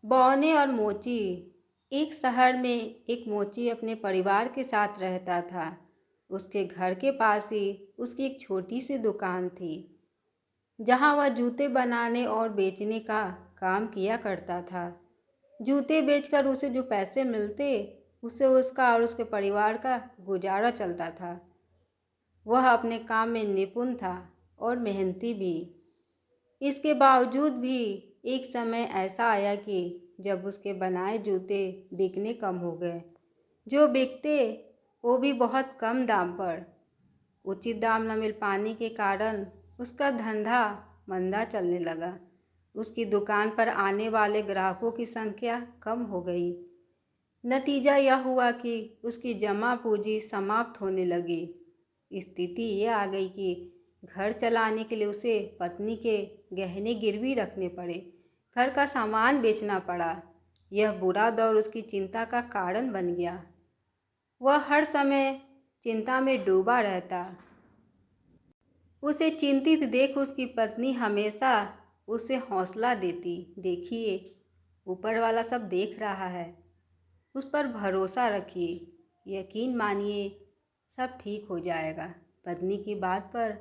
बौने और मोची। एक शहर में एक मोची अपने परिवार के साथ रहता था। उसके घर के पास ही उसकी एक छोटी सी दुकान थी, जहां वह जूते बनाने और बेचने का काम किया करता था। जूते बेचकर उसे जो पैसे मिलते, उससे उसका और उसके परिवार का गुजारा चलता था। वह अपने काम में निपुण था और मेहनती भी। इसके बावजूद भी एक समय ऐसा आया कि जब उसके बनाए जूते बिकने कम हो गए। जो बिकते वो भी बहुत कम दाम पर। उचित दाम न मिल पाने के कारण उसका धंधा मंदा चलने लगा। उसकी दुकान पर आने वाले ग्राहकों की संख्या कम हो गई। नतीजा यह हुआ कि उसकी जमा पूंजी समाप्त होने लगी। स्थिति ये आ गई कि घर चलाने के लिए उसे पत्नी के गहने गिरवी रखने पड़े, घर का सामान बेचना पड़ा। यह बुरा दौर उसकी चिंता का कारण बन गया। वह हर समय चिंता में डूबा रहता। उसे चिंतित देख उसकी पत्नी हमेशा उसे हौसला देती, देखिए, ऊपर वाला सब देख रहा है, उस पर भरोसा रखिए, यकीन मानिए, सब ठीक हो जाएगा। पत्नी की बात पर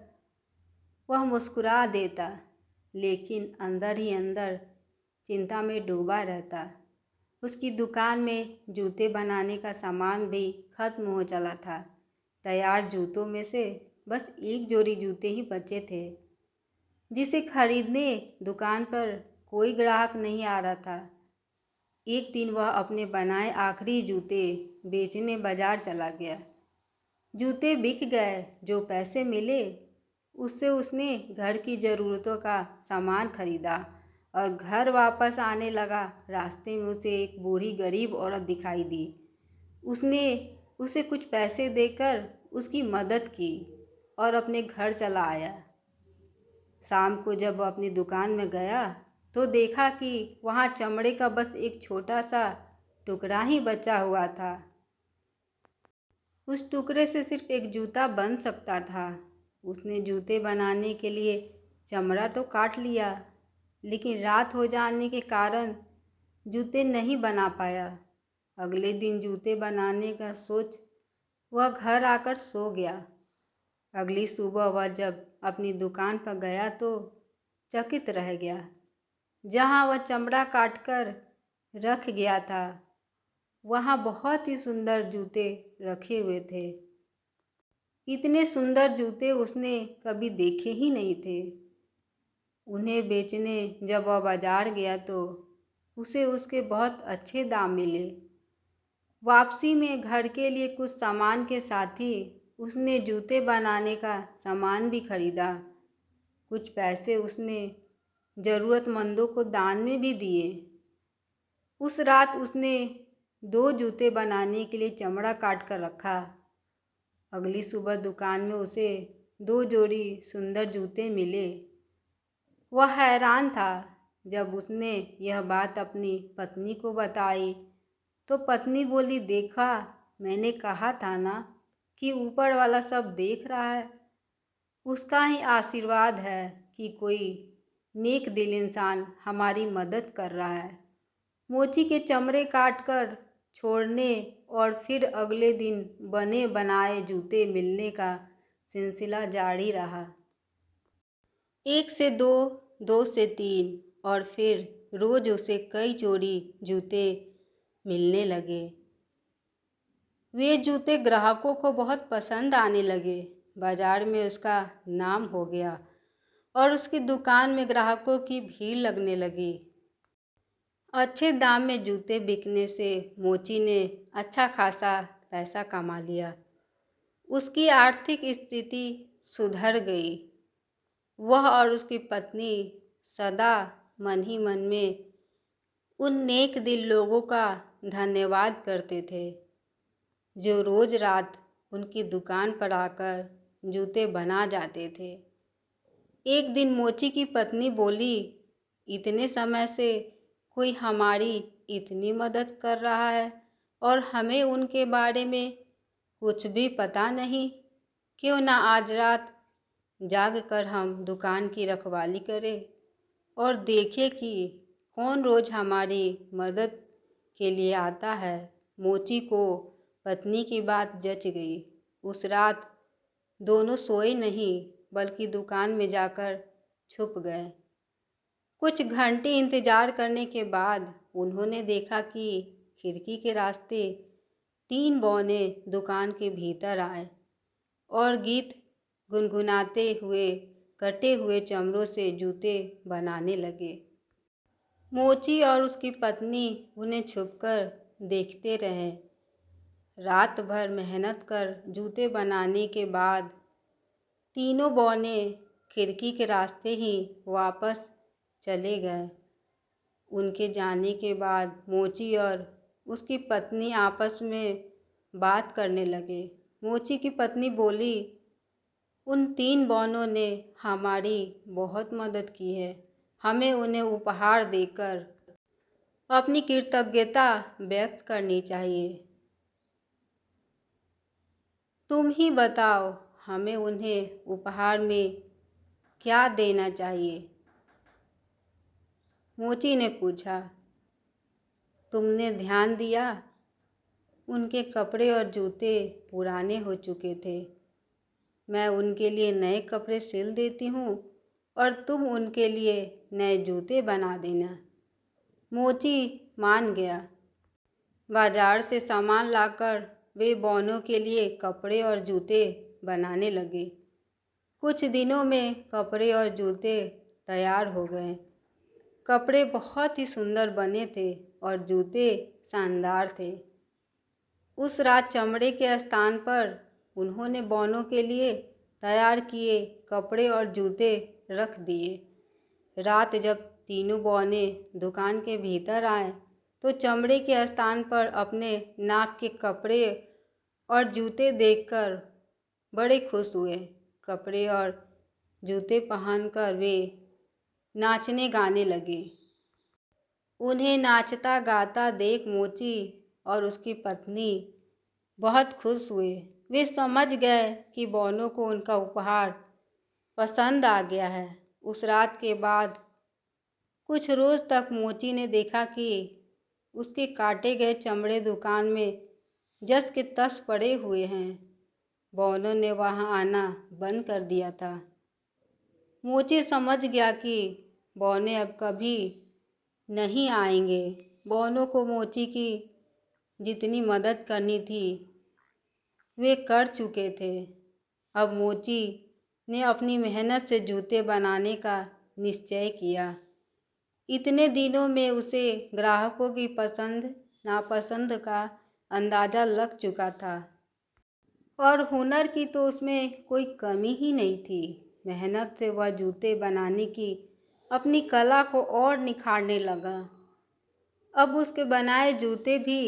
वह मुस्कुरा देता, लेकिन अंदर ही अंदर चिंता में डूबा रहता। उसकी दुकान में जूते बनाने का सामान भी खत्म हो चला था। तैयार जूतों में से बस एक जोड़ी जूते ही बचे थे, जिसे खरीदने दुकान पर कोई ग्राहक नहीं आ रहा था। एक दिन वह अपने बनाए आखिरी जूते बेचने बाजार चला गया। जूते बिक गए। जो पैसे मिले उससे उसने घर की ज़रूरतों का सामान खरीदा और घर वापस आने लगा। रास्ते में उसे एक बूढ़ी गरीब औरत दिखाई दी। उसने उसे कुछ पैसे देकर उसकी मदद की और अपने घर चला आया। शाम को जब वह अपनी दुकान में गया तो देखा कि वहाँ चमड़े का बस एक छोटा सा टुकड़ा ही बचा हुआ था। उस टुकड़े से सिर्फ एक जूता बन सकता था। उसने जूते बनाने के लिए चमड़ा तो काट लिया, लेकिन रात हो जाने के कारण जूते नहीं बना पाया। अगले दिन जूते बनाने का सोच वह घर आकर सो गया। अगली सुबह वह जब अपनी दुकान पर गया तो चकित रह गया। जहाँ वह चमड़ा काटकर रख गया था, वहाँ बहुत ही सुंदर जूते रखे हुए थे। इतने सुंदर जूते उसने कभी देखे ही नहीं थे। उन्हें बेचने जब वह बाजार गया तो उसे उसके बहुत अच्छे दाम मिले। वापसी में घर के लिए कुछ सामान के साथ ही उसने जूते बनाने का सामान भी खरीदा। कुछ पैसे उसने ज़रूरतमंदों को दान में भी दिए। उस रात उसने 2 जूते बनाने के लिए चमड़ा काट कर रखा। अगली सुबह दुकान में उसे 2 जोड़ी सुंदर जूते मिले। वह हैरान था। जब उसने यह बात अपनी पत्नी को बताई तो पत्नी बोली, देखा, मैंने कहा था ना कि ऊपर वाला सब देख रहा है। उसका ही आशीर्वाद है कि कोई नेक दिल इंसान हमारी मदद कर रहा है। मोची के चमड़े काटकर छोड़ने और फिर अगले दिन बने बनाए जूते मिलने का सिलसिला जारी रहा। 1 से 2, 2 से 3 और फिर रोज उसे कई जोड़ी जूते मिलने लगे। वे जूते ग्राहकों को बहुत पसंद आने लगे। बाजार में उसका नाम हो गया और उसकी दुकान में ग्राहकों की भीड़ लगने लगी। अच्छे दाम में जूते बिकने से मोची ने अच्छा खासा पैसा कमा लिया। उसकी आर्थिक स्थिति सुधर गई। वह और उसकी पत्नी सदा मन ही मन में उन नेक दिल लोगों का धन्यवाद करते थे, जो रोज रात उनकी दुकान पर आकर जूते बना जाते थे। एक दिन मोची की पत्नी बोली, इतने समय से कोई हमारी इतनी मदद कर रहा है और हमें उनके बारे में कुछ भी पता नहीं। क्यों ना आज रात जाग कर हम दुकान की रखवाली करें और देखें कि कौन रोज़ हमारी मदद के लिए आता है। मोची को पत्नी की बात जच गई। उस रात दोनों सोए नहीं बल्कि दुकान में जाकर छुप गए। कुछ घंटे इंतजार करने के बाद उन्होंने देखा कि खिड़की के रास्ते 3 बौने दुकान के भीतर आए और गीत गुनगुनाते हुए कटे हुए चमड़ों से जूते बनाने लगे। मोची और उसकी पत्नी उन्हें छुपकर देखते रहे। रात भर मेहनत कर जूते बनाने के बाद तीनों बौने खिड़की के रास्ते ही वापस चले गए। उनके जाने के बाद मोची और उसकी पत्नी आपस में बात करने लगे। मोची की पत्नी बोली, उन 3 बौनों ने हमारी बहुत मदद की है। हमें उन्हें उपहार देकर अपनी कृतज्ञता व्यक्त करनी चाहिए। तुम ही बताओ, हमें उन्हें उपहार में क्या देना चाहिए? मोची ने पूछा। तुमने ध्यान दिया? उनके कपड़े और जूते पुराने हो चुके थे। मैं उनके लिए नए कपड़े सिल देती हूँ और तुम उनके लिए नए जूते बना देना। मोची मान गया। बाजार से सामान लाकर वे बौनों के लिए कपड़े और जूते बनाने लगे। कुछ दिनों में कपड़े और जूते तैयार हो गए। कपड़े बहुत ही सुंदर बने थे और जूते शानदार थे। उस रात चमड़े के स्थान पर उन्होंने बौनों के लिए तैयार किए कपड़े और जूते रख दिए। रात जब तीनों बौने दुकान के भीतर आए तो चमड़े के स्थान पर अपने नाप के कपड़े और जूते देखकर बड़े खुश हुए। कपड़े और जूते पहनकर वे नाचने गाने लगे। उन्हें नाचता गाता देख मोची और उसकी पत्नी बहुत खुश हुए। वे समझ गए कि बौनों को उनका उपहार पसंद आ गया है। उस रात के बाद कुछ रोज़ तक मोची ने देखा कि उसके काटे गए चमड़े दुकान में जस के तस पड़े हुए हैं। बौनों ने वहां आना बंद कर दिया था। मोची समझ गया कि बौने अब कभी नहीं आएंगे। बौनों को मोची की जितनी मदद करनी थी वे कर चुके थे। अब मोची ने अपनी मेहनत से जूते बनाने का निश्चय किया। इतने दिनों में उसे ग्राहकों की पसंद नापसंद का अंदाज़ा लग चुका था और हुनर की तो उसमें कोई कमी ही नहीं थी। मेहनत से वह जूते बनाने की अपनी कला को और निखारने लगा। अब उसके बनाए जूते भी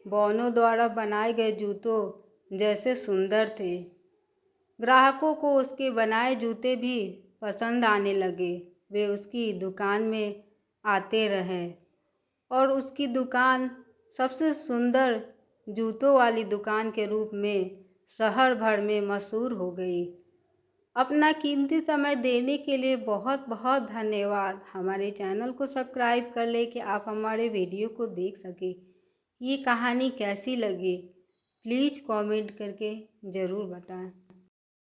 बौनों द्वारा बनाए गए जूतों जैसे सुंदर थे। ग्राहकों को उसके बनाए जूते भी पसंद आने लगे। वे उसकी दुकान में आते रहे और उसकी दुकान सबसे सुंदर जूतों वाली दुकान के रूप में शहर भर में मशहूर हो गई। अपना कीमती समय देने के लिए बहुत बहुत धन्यवाद। हमारे चैनल को सब्सक्राइब कर ले कि आप हमारे वीडियो को देख सकें। ये कहानी कैसी लगी प्लीज़ कमेंट करके ज़रूर बताएं।